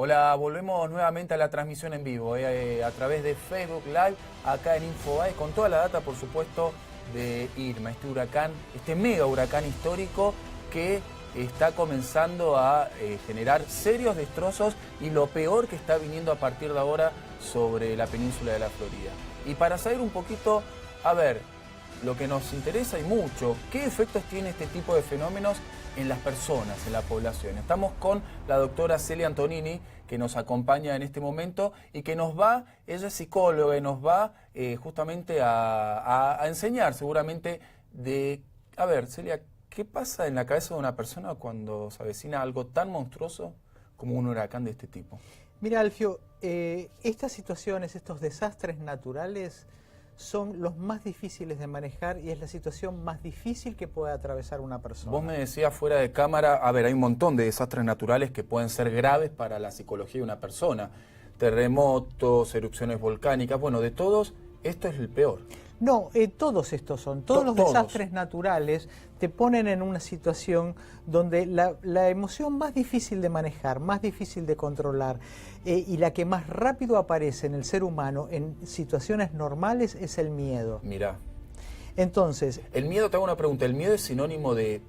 Hola, volvemos nuevamente a la transmisión en vivo, a través de Facebook Live, acá en Infobae, con toda la data, por supuesto, de Irma, este huracán, este mega huracán histórico que está comenzando a generar serios destrozos y lo peor que está viniendo a partir de ahora sobre la península de la Florida. Y para saber un poquito, a ver, lo que nos interesa y mucho, ¿qué efectos tiene este tipo de fenómenos en las personas, en la población? Estamos con la doctora Celia Antonini, que nos acompaña en este momento y que nos va, ella es psicóloga y nos va justamente a enseñar seguramente de, a ver, Celia, ¿qué pasa en la cabeza de una persona cuando se avecina algo tan monstruoso como un huracán de este tipo? Mira, Alfio, estas situaciones, estos desastres naturales son los más difíciles de manejar y es la situación más difícil que puede atravesar una persona. Vos me decías fuera de cámara, a ver, hay un montón de desastres naturales que pueden ser graves para la psicología de una persona. Terremotos, erupciones volcánicas, bueno, de todos, esto es el peor. No, todos estos son, todos los desastres naturales te ponen en una situación donde la emoción más difícil de manejar, más difícil de controlar y la que más rápido aparece en el ser humano en situaciones normales es el miedo. Mirá. Entonces, El miedo, te hago una pregunta, ¿el miedo es sinónimo de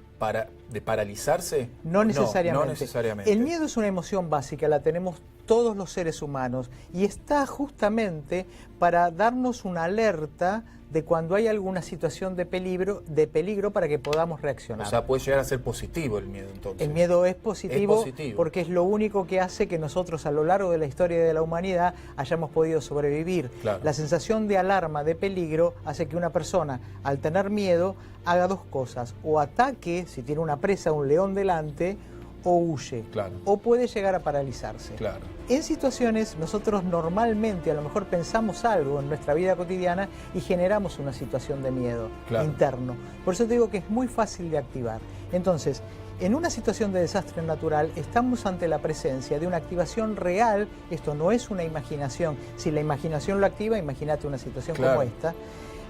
paralizarse? No necesariamente. No necesariamente. El miedo es una emoción básica, la tenemos todos los seres humanos y está justamente para darnos una alerta de cuando hay alguna situación de peligro para que podamos reaccionar. O sea, puede llegar a ser positivo el miedo entonces. El miedo es positivo, positivo porque es lo único que hace que nosotros a lo largo de la historia de la humanidad hayamos podido sobrevivir. Claro. La sensación de alarma, de peligro, hace que una persona al tener miedo haga dos cosas: o ataque, si tiene una presa, un león delante, o huye, Claro. o puede llegar a paralizarse. Claro. En situaciones, nosotros normalmente a lo mejor pensamos algo en nuestra vida cotidiana y generamos una situación de miedo interno. Por eso te digo que es muy fácil de activar. Entonces, en una situación de desastre natural estamos ante la presencia de una activación real. Esto no es una imaginación. Si la imaginación lo activa, imagínate una situación como esta,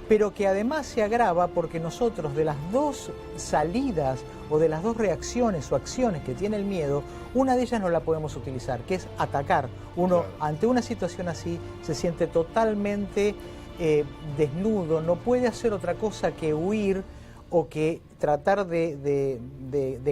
pero que además se agrava porque nosotros, de las dos salidas o de las dos reacciones o acciones que tiene el miedo, una de ellas no la podemos utilizar, que es atacar. Uno ante una situación así se siente totalmente desnudo, no puede hacer otra cosa que huir o que tratar de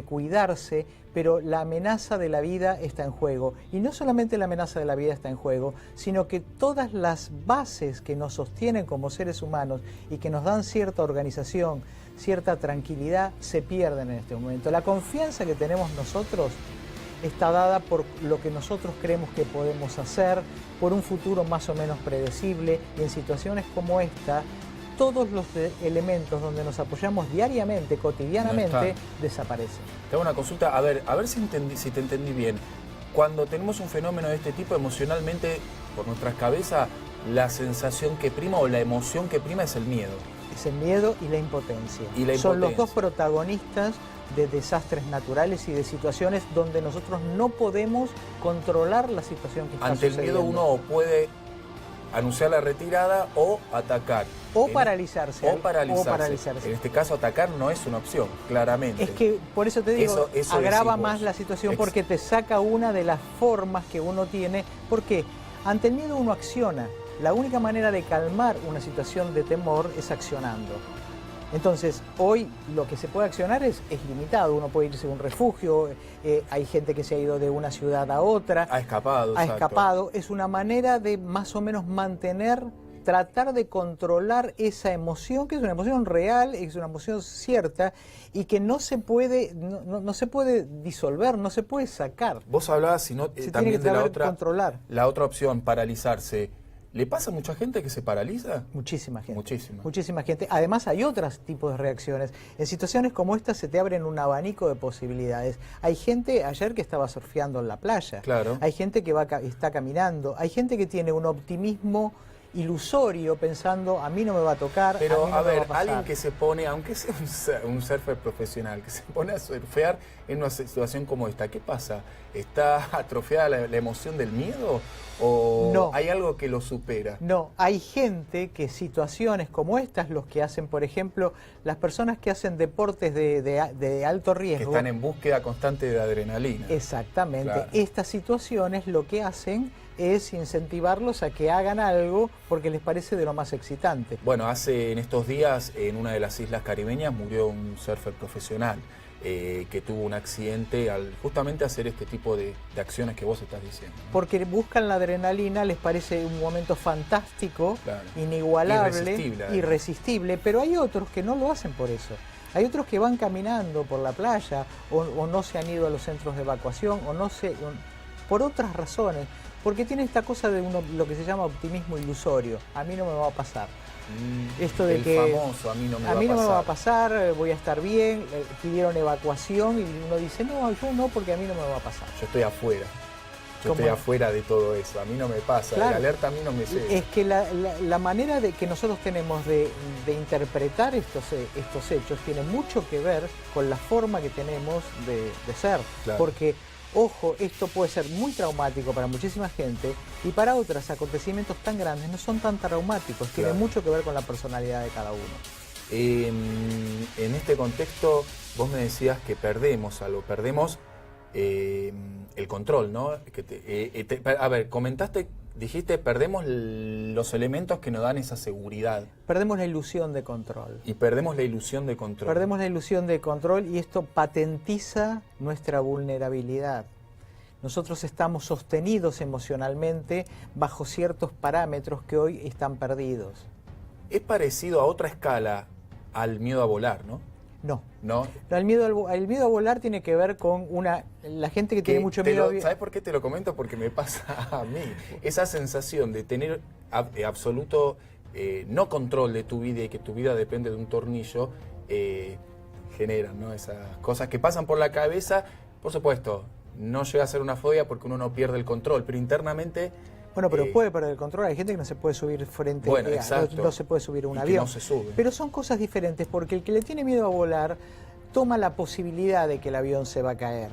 cuidarse, pero la amenaza de la vida está en juego. Y no solamente la amenaza de la vida está en juego, sino que todas las bases que nos sostienen como seres humanos y que nos dan cierta organización, cierta tranquilidad, se pierden en este momento. La confianza que tenemos nosotros está dada por lo que nosotros creemos que podemos hacer, por un futuro más o menos predecible, y en situaciones como esta, todos los elementos donde nos apoyamos diariamente, cotidianamente, desaparecen. Te hago una consulta, a ver si te entendí bien. Cuando tenemos un fenómeno de este tipo, emocionalmente, por nuestras cabezas, la sensación que prima o la emoción que prima es el miedo. Es el miedo y la impotencia. Son los dos protagonistas de desastres naturales y de situaciones donde nosotros no podemos controlar la situación que está sucediendo. Ante el miedo uno puede anunciar la retirada o atacar. O paralizarse. O paralizarse. En este caso, atacar no es una opción, claramente. Es que, por eso te digo, eso agrava más la situación, porque te saca una de las formas que uno tiene. Porque ante el miedo uno acciona. La única manera de calmar una situación de temor es accionando. Entonces, hoy lo que se puede accionar es limitado. Uno puede irse a un refugio, hay gente que se ha ido de una ciudad a otra. Ha escapado. Es una manera de más o menos tratar de controlar esa emoción, que es una emoción real, es una emoción cierta y que no se puede, no se puede disolver, no se puede sacar. Vos hablabas también de la otra opción, paralizarse. ¿Le pasa a mucha gente que se paraliza? Muchísima gente. Muchísima gente. Además hay otros tipos de reacciones. En situaciones como esta se te abren un abanico de posibilidades. Hay gente ayer que estaba surfeando en la playa. Claro. Hay gente que está caminando. Hay gente que tiene un optimismo ilusorio pensando, a mí no me va a tocar. Pero a ver, alguien que se pone, aunque sea un surfer profesional, que se pone a surfear en una situación como esta. ¿Qué pasa? ¿Está atrofiada la emoción del miedo o no, hay algo que lo supera? No, hay gente que situaciones como estas, los que hacen, por ejemplo, las personas que hacen deportes de alto riesgo. Que están en búsqueda constante de adrenalina. Exactamente. Claro. Estas situaciones lo que hacen es incentivarlos a que hagan algo porque les parece de lo más excitante. Bueno, en estos días en una de las islas caribeñas murió un surfer profesional que tuvo un accidente al justamente hacer este tipo de acciones que vos estás diciendo, ¿no? Porque buscan la adrenalina, les parece un momento fantástico, claro, inigualable, irresistible, pero hay otros que no lo hacen por eso. Hay otros que van caminando por la playa o no se han ido a los centros de evacuación por otras razones, porque tiene esta cosa de lo que se llama optimismo ilusorio. A mí no me va a pasar. Esto de que famoso, a mí no me va a pasar, voy a estar bien, pidieron evacuación y uno dice, no, yo no, porque a mí no me va a pasar. Yo estoy afuera. Yo estoy afuera de todo eso, a mí no me pasa, claro, la alerta a mí no me llega. Es que la manera que nosotros tenemos de interpretar estos hechos tiene mucho que ver con la forma que tenemos de ser. Claro. Porque, ojo, esto puede ser muy traumático para muchísima gente y para otras acontecimientos tan grandes no son tan traumáticos, claro, tiene mucho que ver con la personalidad de cada uno. En este contexto vos me decías que perdemos algo, perdemos el control, ¿no? A ver, dijiste, perdemos los elementos que nos dan esa seguridad. Perdemos la ilusión de control. Y perdemos la ilusión de control. Perdemos la ilusión de control y esto patentiza nuestra vulnerabilidad. Nosotros estamos sostenidos emocionalmente bajo ciertos parámetros que hoy están perdidos. Es parecido a otra escala al miedo a volar, ¿no? No. ¿No? El miedo a volar tiene que ver con la gente que tiene mucho miedo. ¿Sabes por qué te lo comento? Porque me pasa a mí. Esa sensación de tener absoluto no control de tu vida y que tu vida depende de un tornillo, generan, ¿no? Esas cosas que pasan por la cabeza. Por supuesto, no llega a ser una fobia porque uno no pierde el control, pero internamente... Bueno, pero puede perder el control. Hay gente que no se puede subir no se puede subir a un avión. No se sube. Pero son cosas diferentes porque el que le tiene miedo a volar toma la posibilidad de que el avión se va a caer.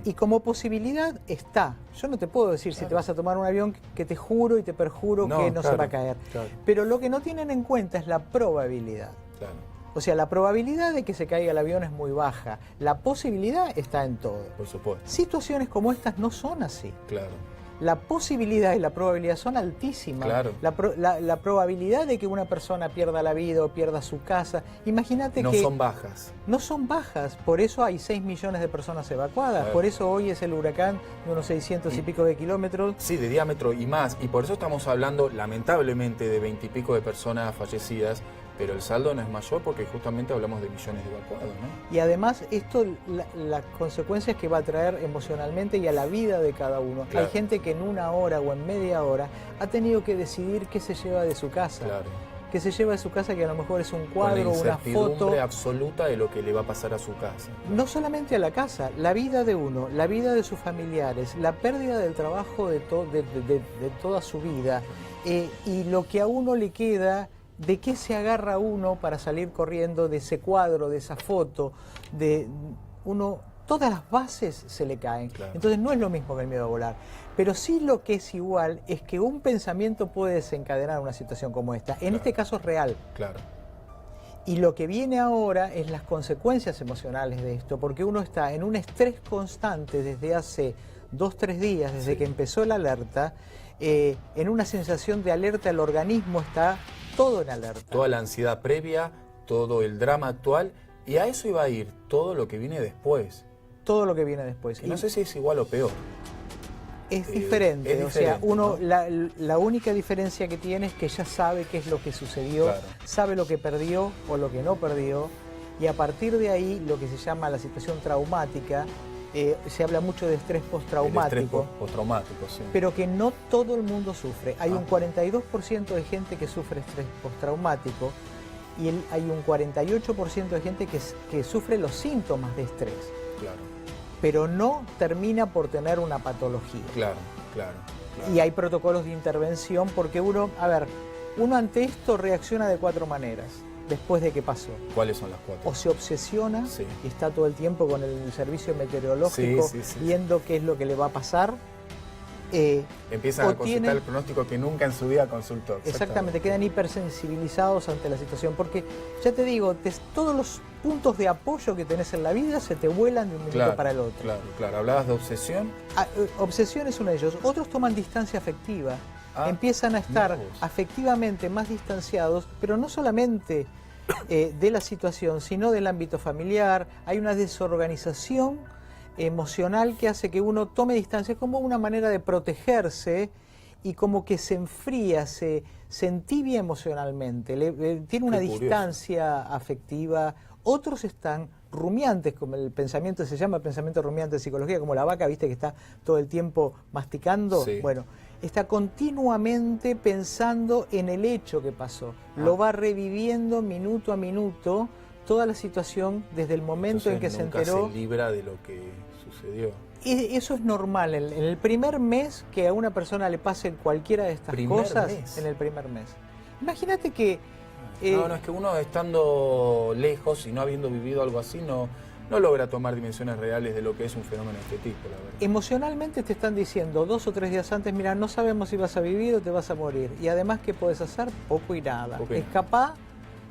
Y como posibilidad está. Yo no te puedo decir si te vas a tomar un avión que te juro y te perjuro que no se va a caer. Claro. Pero lo que no tienen en cuenta es la probabilidad. Claro. O sea, la probabilidad de que se caiga el avión es muy baja. La posibilidad está en todo. Por supuesto. Situaciones como estas no son así. Claro. La posibilidad y la probabilidad son altísimas. Claro. La probabilidad de que una persona pierda la vida o pierda su casa, imagínate que... No son bajas. No son bajas, por eso hay 6 millones de personas evacuadas, claro, por eso hoy es el huracán de unos 600 y pico de kilómetros. Sí, de diámetro y más, y por eso estamos hablando lamentablemente de 20 y pico de personas fallecidas, pero el saldo no es mayor porque justamente hablamos de millones de evacuados, ¿no? Y además esto, las consecuencias que va a traer emocionalmente y a la vida de cada uno. Claro. Hay gente que en una hora o en media hora ha tenido que decidir qué se lleva de su casa. Claro. Que se lleva de su casa, que a lo mejor es un cuadro, una foto. Con la incertidumbre absoluta de lo que le va a pasar a su casa. No solamente a la casa, la vida de uno, la vida de sus familiares, la pérdida del trabajo de toda su vida y lo que a uno le queda. ¿De qué se agarra uno para salir corriendo de ese cuadro, de esa foto? Todas las bases se le caen. Claro. Entonces no es lo mismo que el miedo a volar. Pero sí lo que es igual es que un pensamiento puede desencadenar una situación como esta. En este caso es real. Claro. Y lo que viene ahora es las consecuencias emocionales de esto, porque uno está en un estrés constante desde hace 2-3 días, desde que empezó la alerta, en una sensación de alerta, el organismo está todo en alerta. Toda la ansiedad previa, todo el drama actual, y a eso iba a ir todo lo que viene después. Todo lo que viene después. Y no sé si es igual o peor. Es diferente, o sea, uno, ¿no? La única diferencia que tiene es que ya sabe qué es lo que sucedió, claro, sabe lo que perdió o lo que no perdió, y a partir de ahí lo que se llama la situación traumática, se habla mucho de estrés postraumático. El estrés postraumático, sí. Pero que no todo el mundo sufre. Hay un 42% de gente que sufre estrés postraumático y hay un 48% de gente que sufre los síntomas de estrés. Claro. Pero no termina por tener una patología. Claro. Y hay protocolos de intervención porque uno ante esto reacciona de 4 maneras. después de que pasó. ¿Cuáles son las 4? O se obsesiona y está todo el tiempo con el servicio meteorológico viendo qué es lo que le va a pasar. Empiezan a consultar el pronóstico que nunca en su vida consultó. Exactamente, quedan hipersensibilizados ante la situación, porque ya te digo, todos los puntos de apoyo que tenés en la vida se te vuelan de un minuto para el otro. Claro. Hablabas de obsesión. Obsesión es uno de ellos. Otros toman distancia afectiva. Empiezan a estar afectivamente más distanciados, pero no solamente de la situación, sino del ámbito familiar. Hay una desorganización emocional que hace que uno tome distancia como una manera de protegerse y como que se enfría, se entibia emocionalmente, tiene una distancia afectiva. Otros están rumiantes, como el pensamiento, se llama pensamiento rumiante en psicología, como la vaca, viste, que está todo el tiempo masticando. Bueno, está continuamente pensando en el hecho que pasó, lo va reviviendo minuto a minuto, toda la situación desde el momento en que se enteró. Nunca se libra de lo que sucedió. Y eso es normal. En el primer mes que a una persona le pase cualquiera de estas cosas, en el primer mes. Imagínate que... No, es que uno estando lejos y no habiendo vivido algo así, no logra tomar dimensiones reales de lo que es un fenómeno de este tipo, la verdad. Emocionalmente te están diciendo 2 o 3 días antes, mira, no sabemos si vas a vivir o te vas a morir. Y además, ¿qué podés hacer? Poco y nada. Escapá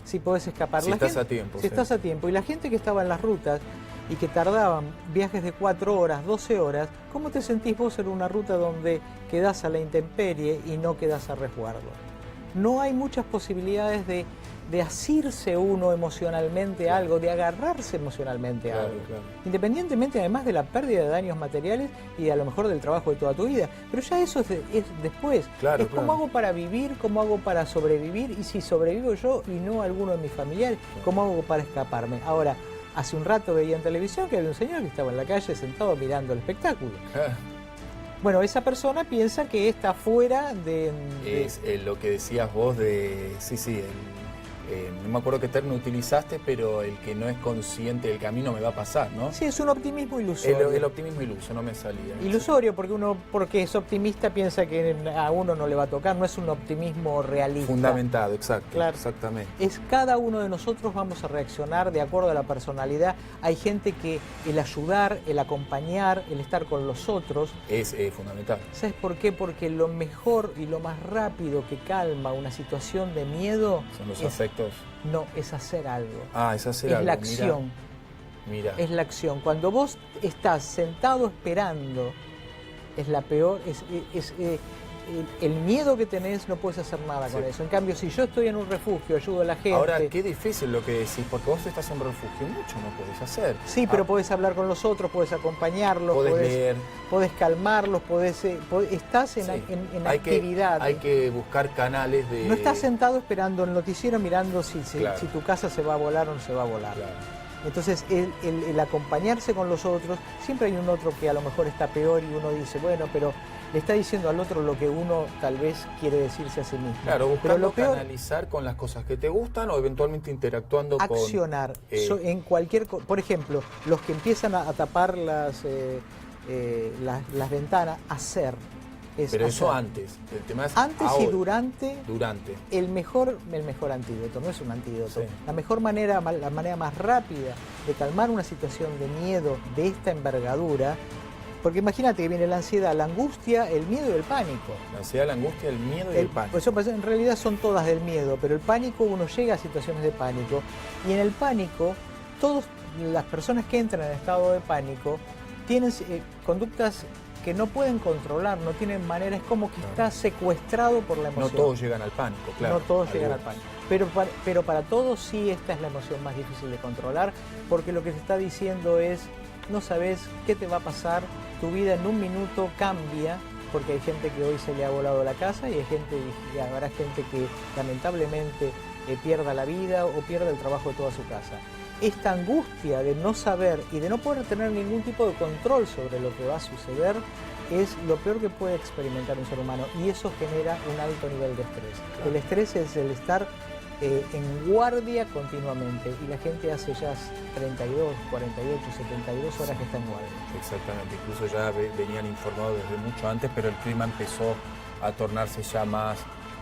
si podés escapar. Si estás a tiempo. Si estás a tiempo. Y la gente que estaba en las rutas y que tardaban viajes de 4 horas, 12 horas, ¿cómo te sentís vos en una ruta donde quedás a la intemperie y no quedás a resguardo? No hay muchas posibilidades de asirse uno emocionalmente a algo, de agarrarse emocionalmente a algo. Independientemente además de la pérdida de daños materiales y a lo mejor del trabajo de toda tu vida. Pero ya eso es después. ¿Cómo hago para vivir? ¿Cómo hago para sobrevivir? Y si sobrevivo yo y no alguno de mis familiares, ¿cómo hago para escaparme? Ahora, hace un rato veía en televisión que había un señor que estaba en la calle sentado mirando el espectáculo. Bueno, esa persona piensa que está fuera de... Es lo que decías vos de... no me acuerdo qué término utilizaste, pero el que no es consciente del camino me va a pasar, ¿no? Sí, es un optimismo ilusorio. El optimismo iluso, no me salía. Ilusorio, porque es optimista, piensa que a uno no le va a tocar, no es un optimismo realista. Fundamentado, exactamente. Es cada uno de nosotros vamos a reaccionar de acuerdo a la personalidad. Hay gente que el ayudar, el acompañar, el estar con los otros... Es fundamental. ¿Sabes por qué? Porque lo mejor y lo más rápido que calma una situación de miedo... Son los afectos. No, es hacer algo. Es hacer algo. Es la acción. Mira. Es la acción. Cuando vos estás sentado esperando, es la peor, el miedo que tenés, no puedes hacer nada con eso. En cambio, si yo estoy en un refugio, ayudo a la gente... Ahora, qué difícil lo que decís, porque vos estás en un refugio, mucho no podés hacer. Sí, pero podés hablar con los otros, podés acompañarlos, podés leer, podés calmarlos, estás en actividad. Hay que buscar canales de... No estás sentado esperando el noticiero mirando si tu casa se va a volar o no se va a volar. Entonces, el acompañarse con los otros, siempre hay un otro que a lo mejor está peor y uno dice, bueno, pero le está diciendo al otro lo que uno tal vez quiere decirse a sí mismo. Claro, buscando canalizar con las cosas que te gustan o eventualmente interactuando con... Accionar. En cualquier... Por ejemplo, los que empiezan a tapar las ventanas, hacer. Pero eso antes. El tema es antes ahora. Y durante. El mejor antídoto, no es un antídoto. La mejor manera, la manera más rápida de calmar una situación de miedo de esta envergadura, porque imagínate que viene la ansiedad, la angustia, el miedo y el pánico. La ansiedad, la angustia, el miedo y el pánico. Eso en realidad son todas del miedo, pero el pánico, uno llega a situaciones de pánico y en el pánico, todas las personas que entran en estado de pánico tienen conductas que no pueden controlar, no tienen manera, es como que está secuestrado por la emoción. No todos llegan al pánico, claro. No todos llegan al pánico. Pero para todos sí esta es la emoción más difícil de controlar, porque lo que se está diciendo es, no sabes qué te va a pasar, tu vida en un minuto cambia, porque hay gente que hoy se le ha volado la casa y habrá gente que lamentablemente pierda la vida o pierda el trabajo de toda su casa. Esta angustia de no saber y de no poder tener ningún tipo de control sobre lo que va a suceder es lo peor que puede experimentar un ser humano y eso genera un alto nivel de estrés. Claro. El estrés es el estar en guardia continuamente y la gente hace ya 32, 48, 72 horas que está en guardia. Exactamente, incluso ya venían informados desde mucho antes, pero el clima empezó a tornarse ya más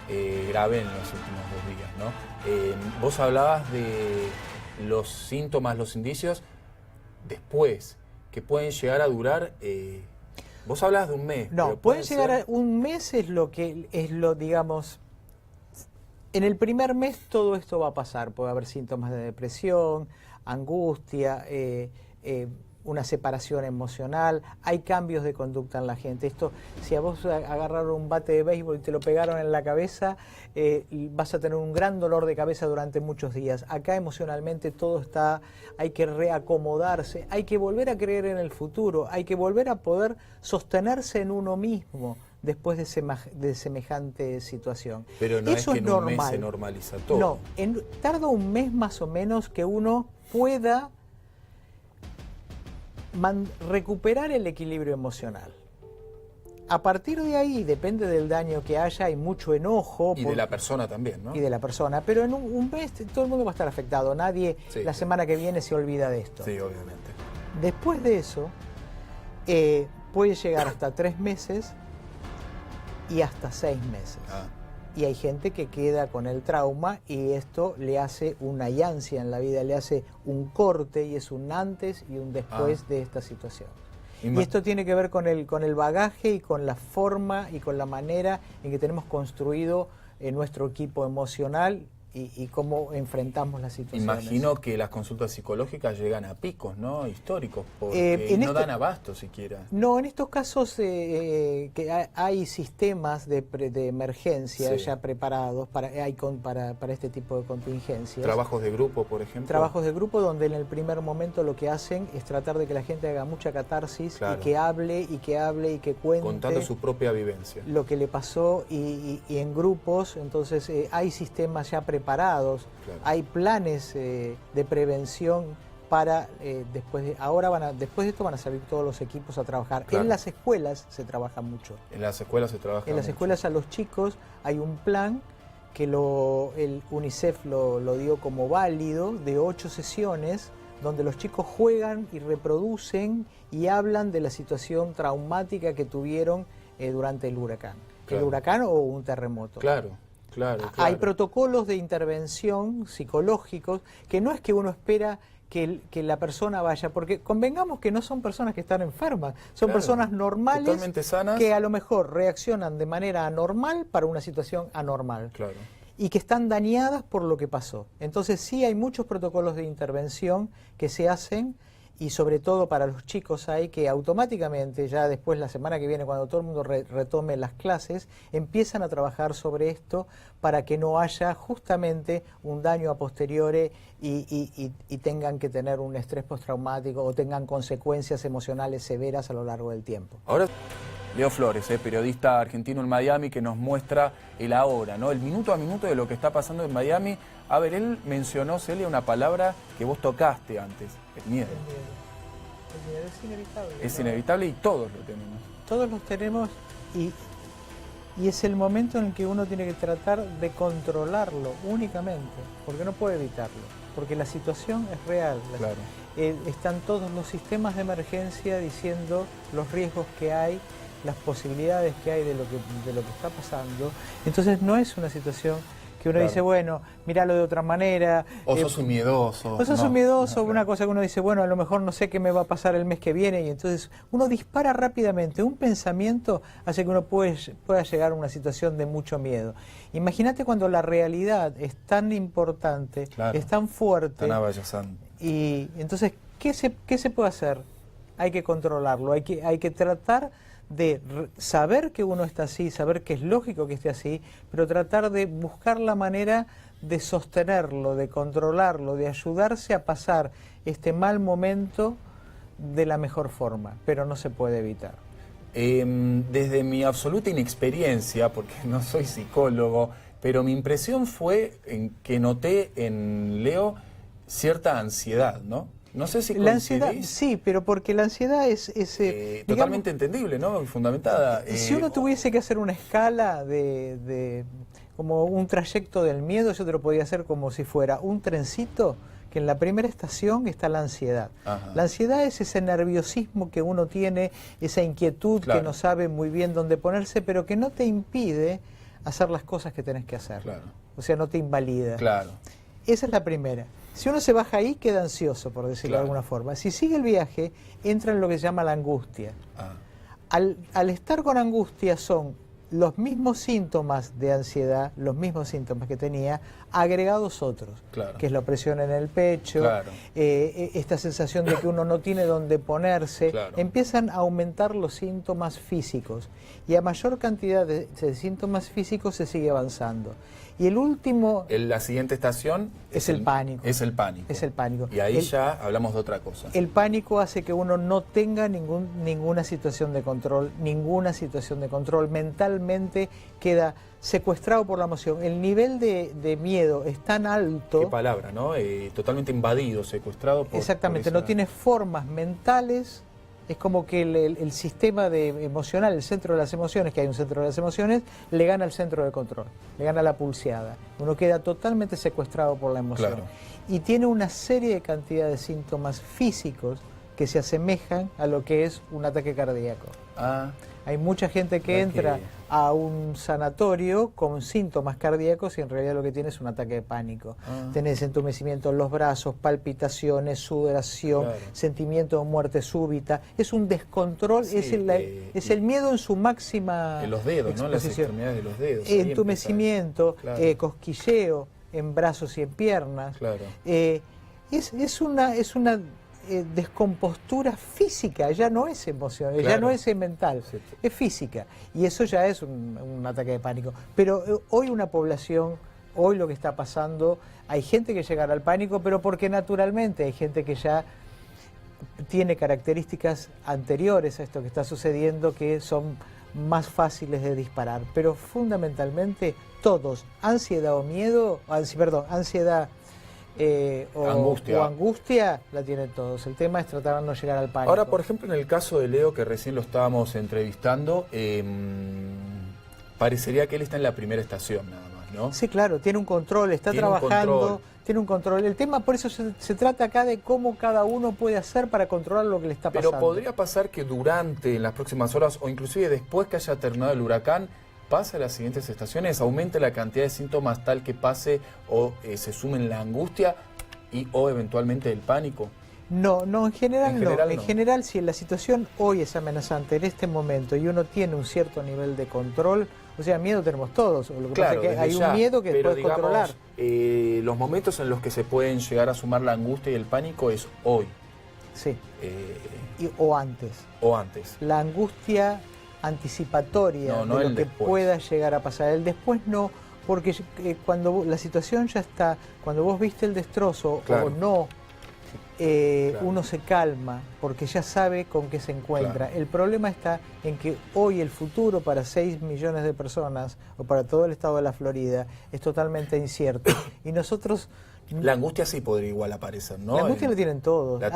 grave en los últimos 2 días, ¿no? Vos hablabas de los síntomas, los indicios después, que pueden llegar a durar. Vos hablabas de un mes. No, pueden llegar a un mes, digamos. En el primer mes todo esto va a pasar, puede haber síntomas de depresión, angustia, una separación emocional, hay cambios de conducta en la gente. Esto, si a vos agarraron un bate de béisbol y te lo pegaron en la cabeza, vas a tener un gran dolor de cabeza durante muchos días. Acá emocionalmente todo está, hay que reacomodarse, hay que volver a creer en el futuro, hay que volver a poder sostenerse en uno mismo después de semejante situación. Pero no eso es que en un mes se normaliza todo. No, tarda un mes más o menos que uno pueda recuperar el equilibrio emocional. A partir de ahí, depende del daño que haya, hay mucho enojo. Y de la persona también, ¿no? Y de la persona, pero en un mes todo el mundo va a estar afectado, nadie la semana que viene se olvida de esto. Sí, obviamente. Después de eso, puede llegar hasta 3 meses y hasta 6 meses. Y hay gente que queda con el trauma y esto le hace una llancia en la vida, le hace un corte y es un antes y un después de esta situación. Y esto tiene que ver con el bagaje y con la forma y con la manera en que tenemos construido nuestro equipo emocional y cómo enfrentamos las situaciones. Imagino que las consultas psicológicas llegan a picos, ¿no? Históricos, porque no dan abasto siquiera. No, en estos casos que hay sistemas de emergencia ya preparados para este tipo de contingencias. ¿Trabajos de grupo, por ejemplo? Trabajos de grupo donde en el primer momento lo que hacen es tratar de que la gente haga mucha catarsis y que hable y que cuente. Contando su propia vivencia. Lo que le pasó y en grupos, entonces hay sistemas ya preparados, hay planes de prevención para después de esto van a salir todos los equipos a trabajar. En las escuelas se trabaja mucho. En las escuelas se trabaja En las escuelas a los chicos hay un plan que el UNICEF lo dio como válido de 8 sesiones donde los chicos juegan y reproducen y hablan de la situación traumática que tuvieron durante el huracán. El huracán o un terremoto. Claro. Hay protocolos de intervención psicológicos que no es que uno espera que la persona vaya, porque convengamos que no son personas que están enfermas, son personas normales, totalmente sanas, que a lo mejor reaccionan de manera anormal para una situación anormal. Y que están dañadas por lo que pasó. Entonces sí hay muchos protocolos de intervención que se hacen y sobre todo para los chicos hay que automáticamente, ya después la semana que viene, cuando todo el mundo retome las clases, empiezan a trabajar sobre esto para que no haya justamente un daño a posteriori y tengan que tener un estrés postraumático o tengan consecuencias emocionales severas a lo largo del tiempo. Ahora, Leo Flores, periodista argentino en Miami, que nos muestra el ahora, ¿no? El minuto a minuto de lo que está pasando en Miami. A ver, él mencionó, Celia, una palabra que vos tocaste antes, el miedo. El miedo es inevitable. Es inevitable y todos lo tenemos. Todos los tenemos y es el momento en el que uno tiene que tratar de controlarlo únicamente, porque no puede evitarlo, porque la situación es real. Están todos los sistemas de emergencia diciendo los riesgos que hay, las posibilidades que hay de lo que está pasando. Entonces no es una situación que uno dice, bueno, míralo de otra manera. O sos un miedoso. O sos un miedoso, una cosa que uno dice, bueno, a lo mejor no sé qué me va a pasar el mes que viene, y entonces uno dispara rápidamente. Un pensamiento hace que uno pueda llegar a una situación de mucho miedo. Imagínate cuando la realidad es tan importante, es tan fuerte. Tan avallazante. Y entonces, ¿qué se puede hacer? Hay que controlarlo, hay que tratar de saber que uno está así, saber que es lógico que esté así, pero tratar de buscar la manera de sostenerlo, de controlarlo, de ayudarse a pasar este mal momento de la mejor forma, pero no se puede evitar. Desde mi absoluta inexperiencia, porque no soy psicólogo, pero mi impresión fue que noté en Leo cierta ansiedad, ¿no? No sé si la ansiedad, sí, pero porque la ansiedad es totalmente entendible, ¿no? Fundamentada. Si uno tuviese que hacer una escala como un trayecto del miedo, yo te lo podría hacer como si fuera un trencito, que en la primera estación está la ansiedad. La ansiedad es ese nerviosismo que uno tiene, esa inquietud que no sabe muy bien dónde ponerse, pero que no te impide hacer las cosas que tenés que hacer. Claro. O sea, no te invalida. Claro. Esa es la primera. Si uno se baja ahí, queda ansioso, por decirlo de alguna forma. Si sigue el viaje, entra en lo que se llama la angustia. Al estar con angustia son los mismos síntomas de ansiedad, los mismos síntomas que tenía, agregados otros, que es la opresión en el pecho, esta sensación de que uno no tiene dónde ponerse, empiezan a aumentar los síntomas físicos, y a mayor cantidad de síntomas físicos se sigue avanzando. Y el último... La siguiente estación es el pánico. Es el pánico. Es el pánico. Y ahí ya hablamos de otra cosa. El pánico hace que uno no tenga ninguna situación de control, mentalmente queda secuestrado por la emoción. El nivel de miedo es tan alto... Qué palabra, ¿no? Totalmente invadido, secuestrado por... Exactamente, no tiene formas mentales. Es como que el sistema emocional, el centro de las emociones, que hay un centro de las emociones, le gana al centro de control, le gana la pulseada. Uno queda totalmente secuestrado por la emoción. Y tiene una serie de cantidad de síntomas físicos que se asemejan a lo que es un ataque cardíaco. Hay mucha gente que entra a un sanatorio con síntomas cardíacos y en realidad lo que tiene es un ataque de pánico. Tenés entumecimiento en los brazos, palpitaciones, sudoración, sentimiento de muerte súbita. Es un descontrol, es el miedo en su máxima en los dedos, ¿no? Las extremidades de los dedos. Entumecimiento, cosquilleo en brazos y en piernas. Es una descompostura física, ya no es emocional, ya no es mental, es física, y eso ya es un ataque de pánico. Pero hoy una población, hoy lo que está pasando, hay gente que llegará al pánico, pero porque naturalmente hay gente que ya tiene características anteriores a esto que está sucediendo que son más fáciles de disparar, pero fundamentalmente todos, ansiedad o miedo, ansiedad o angustia la tienen todos. El tema es tratar de no llegar al pánico. Ahora, por ejemplo, en el caso de Leo, que recién lo estábamos entrevistando, parecería que él está en la primera estación nada más, ¿no? Sí, claro, tiene un control, está trabajando, tiene un control. El tema, por eso se trata acá de cómo cada uno puede hacer para controlar lo que le está pasando. Pero podría pasar que durante, en las próximas horas, o inclusive después que haya terminado el huracán, pase a las siguientes estaciones, aumente la cantidad de síntomas tal que pase o se sumen la angustia o eventualmente el pánico. No, en general no. En general, si la situación hoy es amenazante en este momento y uno tiene un cierto nivel de control, o sea, miedo tenemos todos. Lo que pasa es que hay un miedo que puedes controlar. Los momentos en los que se pueden llegar a sumar la angustia y el pánico es hoy. Sí. O antes. O antes. La angustia anticipatoria de lo que pueda llegar a pasar. El después no, porque cuando la situación ya está, cuando vos viste el destrozo o no, uno se calma porque ya sabe con qué se encuentra. El problema está en que hoy el futuro para 6 millones de personas o para todo el estado de la Florida es totalmente incierto. Y nosotros... La angustia sí podría igual aparecer, ¿no? La angustia la tienen todos. La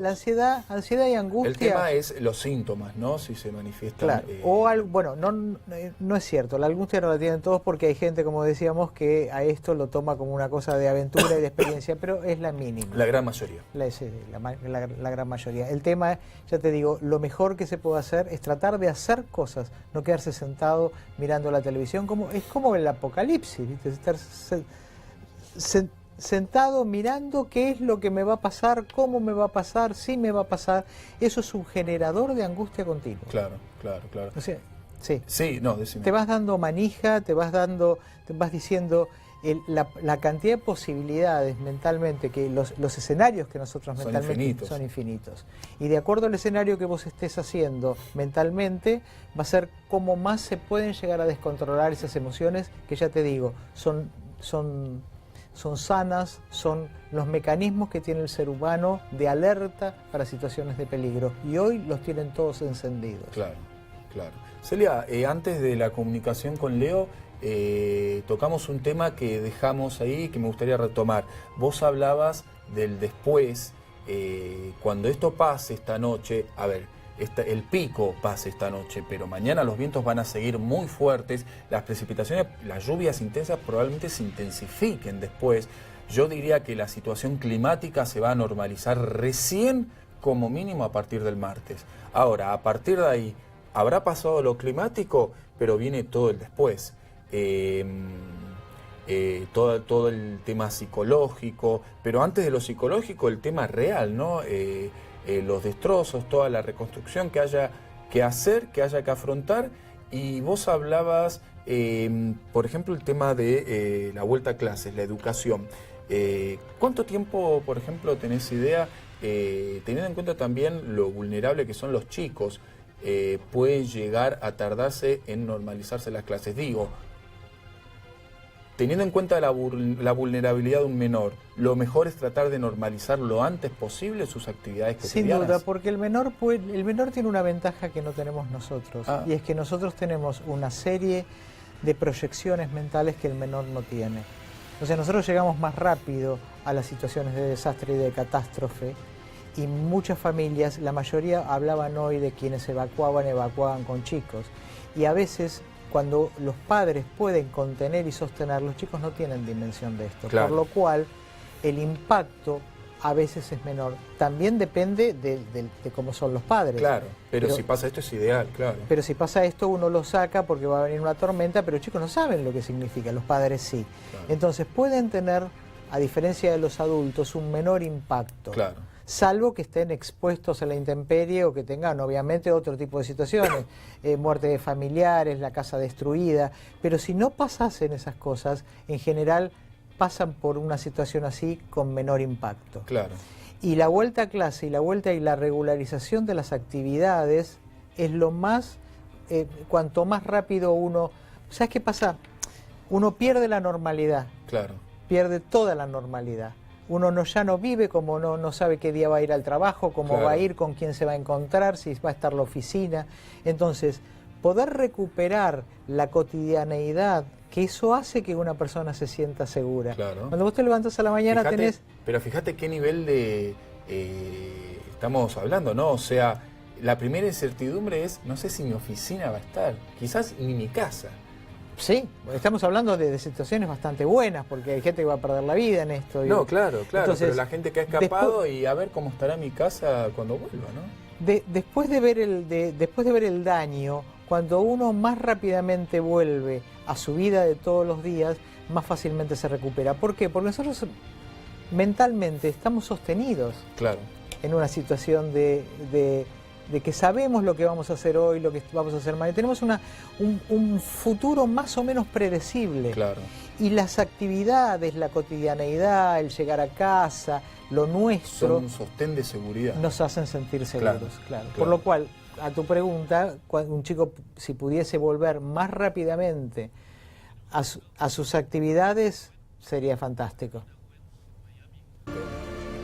ansiedad y angustia... El tema es los síntomas, ¿no? Si se manifiestan... Claro. Bueno, no es cierto. La angustia no la tienen todos porque hay gente, como decíamos, que a esto lo toma como una cosa de aventura y de experiencia, pero es la mínima. La gran mayoría. La gran mayoría. El tema, ya te digo, lo mejor que se puede hacer es tratar de hacer cosas, no quedarse sentado mirando la televisión. Es como el apocalipsis, ¿viste? Estar sentado mirando qué es lo que me va a pasar, cómo me va a pasar, si me va a pasar. Eso es un generador de angustia continua. Claro. O sea, sí. Sí, no, decime. Te vas dando manija, te vas diciendo la cantidad de posibilidades mentalmente, que los escenarios que nosotros mentalmente son infinitos. Y de acuerdo al escenario que vos estés haciendo mentalmente, va a ser cómo más se pueden llegar a descontrolar esas emociones que, ya te digo, son sanas, son los mecanismos que tiene el ser humano de alerta para situaciones de peligro. Y hoy los tienen todos encendidos. Claro. Celia, antes de la comunicación con Leo, tocamos un tema que dejamos ahí, que me gustaría retomar. Vos hablabas del después, cuando esto pase esta noche, el pico pase esta noche, pero mañana los vientos van a seguir muy fuertes, las precipitaciones, las lluvias intensas probablemente se intensifiquen después. Yo diría que la situación climática se va a normalizar recién, como mínimo a partir del martes. Ahora, a partir de ahí, habrá pasado lo climático, pero viene todo el después. todo el tema psicológico, pero antes de lo psicológico el tema real, ¿no? Los destrozos, toda la reconstrucción que haya que hacer, que haya que afrontar. Y vos hablabas, por ejemplo, el tema de la vuelta a clases, la educación. ¿Cuánto tiempo, por ejemplo, tenés idea, teniendo en cuenta también lo vulnerable que son los chicos, puede llegar a tardarse en normalizarse las clases? Digo, teniendo en cuenta la vulnerabilidad de un menor, lo mejor es tratar de normalizar lo antes posible sus actividades cotidianas. Sin duda, porque el menor tiene una ventaja que no tenemos nosotros, y es que nosotros tenemos una serie de proyecciones mentales que el menor no tiene. O sea, nosotros llegamos más rápido a las situaciones de desastre y de catástrofe, y muchas familias, la mayoría hablaban hoy de quienes evacuaban con chicos, y a veces cuando los padres pueden contener y sostener, los chicos no tienen dimensión de esto, claro. Por lo cual el impacto a veces es menor. También depende de cómo son los padres. Claro, pero si pasa esto es ideal, claro. Pero si pasa esto uno lo saca porque va a venir una tormenta, pero los chicos no saben lo que significa, los padres sí. Claro. Entonces pueden tener, a diferencia de los adultos, un menor impacto. Claro. Salvo que estén expuestos a la intemperie o que tengan obviamente otro tipo de situaciones, muerte de familiares, la casa destruida, pero si no pasasen esas cosas, en general pasan por una situación así con menor impacto. Claro. Y la vuelta a clase y la regularización de las actividades es lo más, cuanto más rápido uno... ¿Sabes qué pasa? Uno pierde la normalidad. Claro. Pierde toda la normalidad. Uno ya no vive, como no sabe qué día va a ir al trabajo, cómo claro. va a ir, con quién se va a encontrar, si va a estar la oficina. Entonces, poder recuperar la cotidianeidad, que eso hace que una persona se sienta segura. Claro. Cuando vos te levantas a la mañana tenés... Pero fíjate qué nivel de... estamos hablando, ¿no? O sea, la primera incertidumbre es, no sé si mi oficina va a estar, quizás ni mi casa. Sí, estamos hablando de situaciones bastante buenas, porque hay gente que va a perder la vida en esto. No, claro, entonces, pero la gente que ha escapado y a ver cómo estará mi casa cuando vuelva, ¿no? Después de ver el daño, cuando uno más rápidamente vuelve a su vida de todos los días, más fácilmente se recupera. ¿Por qué? Porque nosotros mentalmente estamos sostenidos claro. en una situación de que sabemos lo que vamos a hacer hoy, lo que vamos a hacer mañana. Tenemos un futuro más o menos predecible. Claro. Y las actividades, la cotidianeidad, el llegar a casa, lo nuestro... Son un sostén de seguridad. Nos hacen sentir seguros, claro. Por lo cual, a tu pregunta, un chico si pudiese volver más rápidamente a sus actividades, sería fantástico.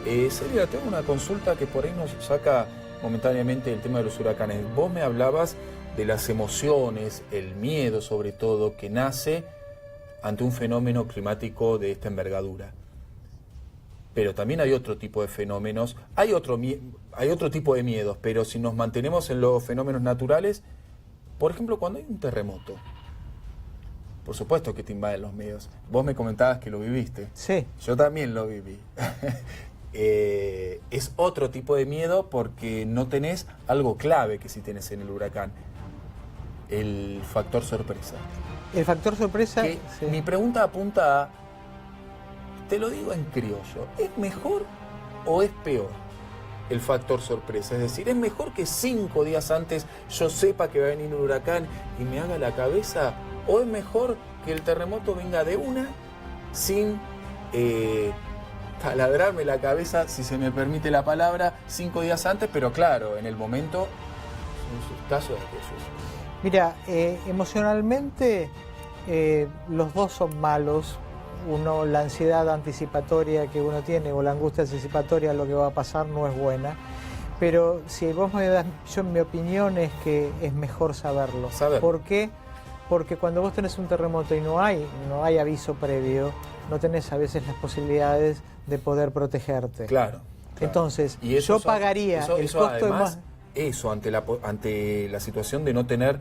Celia, tengo una consulta que por ahí nos saca momentáneamente el tema de los huracanes. Vos me hablabas de las emociones, el miedo sobre todo, que nace ante un fenómeno climático de esta envergadura. Pero también hay otro tipo de fenómenos, hay otro tipo de miedos, pero si nos mantenemos en los fenómenos naturales, por ejemplo, cuando hay un terremoto, por supuesto que te invaden los miedos. Vos me comentabas que lo viviste. Sí. Yo también lo viví. Es otro tipo de miedo porque no tenés algo clave que sí tenés en el huracán, el factor sorpresa. El factor sorpresa... Sí. Mi pregunta apunta a, te lo digo en criollo, ¿es mejor o es peor el factor sorpresa? Es decir, ¿es mejor que 5 días antes yo sepa que va a venir un huracán y me haga la cabeza? ¿O es mejor que el terremoto venga de una sin... taladrarme la cabeza, si se me permite la palabra, 5 días antes, pero claro, en el momento, en sus casos de aquellos? Mira, emocionalmente los dos son malos. Uno, la ansiedad anticipatoria que uno tiene o la angustia anticipatoria a lo que va a pasar no es buena. Pero si vos me das, yo mi opinión es que es mejor saberlo. ¿Por qué? Porque cuando vos tenés un terremoto y no hay aviso previo, no tenés a veces las posibilidades de poder protegerte. Claro. Entonces, yo pagaría el costo además, de más... Eso, ante la situación de no tener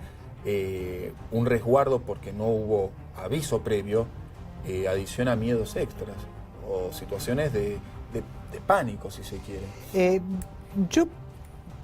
un resguardo porque no hubo aviso previo, adiciona miedos extras o situaciones de pánico, si se quiere. Yo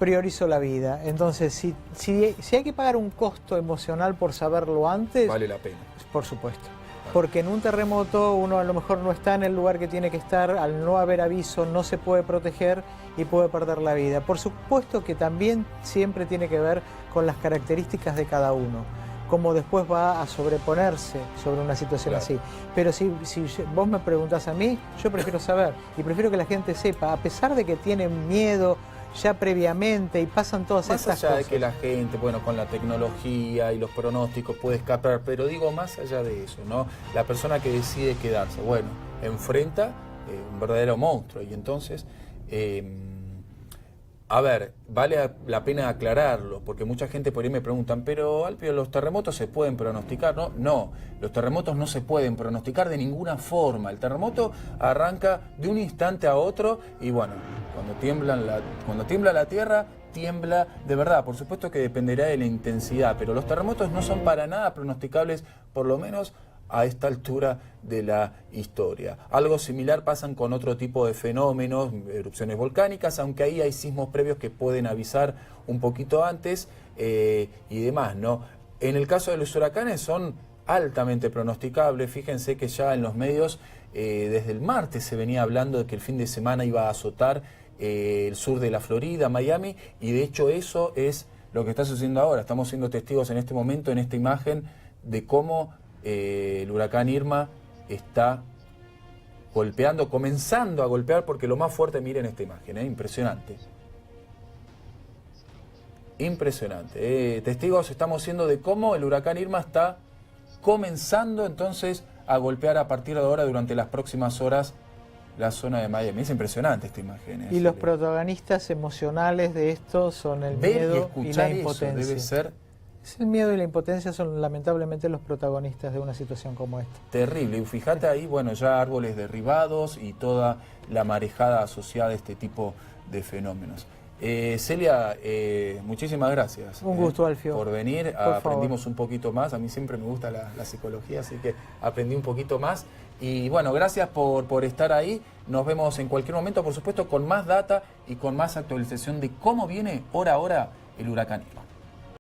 priorizo la vida. Entonces, si hay que pagar un costo emocional por saberlo antes, vale la pena. Por supuesto. Porque en un terremoto uno a lo mejor no está en el lugar que tiene que estar, al no haber aviso no se puede proteger y puede perder la vida. Por supuesto que también siempre tiene que ver con las características de cada uno, cómo después va a sobreponerse sobre una situación así. Pero si vos me preguntás a mí, yo prefiero saber y prefiero que la gente sepa, a pesar de que tienen miedo ya previamente y pasan todas estas cosas. Más allá de que la gente, bueno, con la tecnología y los pronósticos puede escapar, pero digo más allá de eso, ¿no? La persona que decide quedarse, bueno, enfrenta un verdadero monstruo y entonces, a ver, vale la pena aclararlo, porque mucha gente por ahí me preguntan, pero Alpio, ¿los terremotos se pueden pronosticar? No, no, los terremotos no se pueden pronosticar de ninguna forma. El terremoto arranca de un instante a otro y bueno, cuando tiembla la tierra, tiembla de verdad. Por supuesto que dependerá de la intensidad, pero los terremotos no son para nada pronosticables, por lo menos a esta altura de la historia. Algo similar pasan con otro tipo de fenómenos, erupciones volcánicas, aunque ahí hay sismos previos que pueden avisar un poquito antes y demás, ¿no? En el caso de los huracanes son altamente pronosticables. Fíjense que ya en los medios desde el martes se venía hablando de que el fin de semana iba a azotar el sur de la Florida, Miami, y de hecho eso es lo que está sucediendo ahora. Estamos siendo testigos en este momento, en esta imagen, de cómo el huracán Irma está golpeando, comenzando a golpear, porque lo más fuerte, miren esta imagen, impresionante. Impresionante. Testigos estamos siendo de cómo el huracán Irma está comenzando entonces a golpear a partir de ahora durante las próximas horas la zona de Miami. Es impresionante esta imagen. Y los protagonistas emocionales de esto son el miedo y la impotencia. Debe ser el miedo y la impotencia son lamentablemente los protagonistas de una situación como esta. Terrible. Y fíjate ahí, bueno, ya árboles derribados y toda la marejada asociada a este tipo de fenómenos. Celia, muchísimas gracias. Un gusto, Alfio. Por venir. Aprendimos un poquito más. A mí siempre me gusta la psicología, así que aprendí un poquito más. Y bueno, gracias por estar ahí. Nos vemos en cualquier momento, por supuesto, con más data y con más actualización de cómo viene hora a hora el huracán Irma.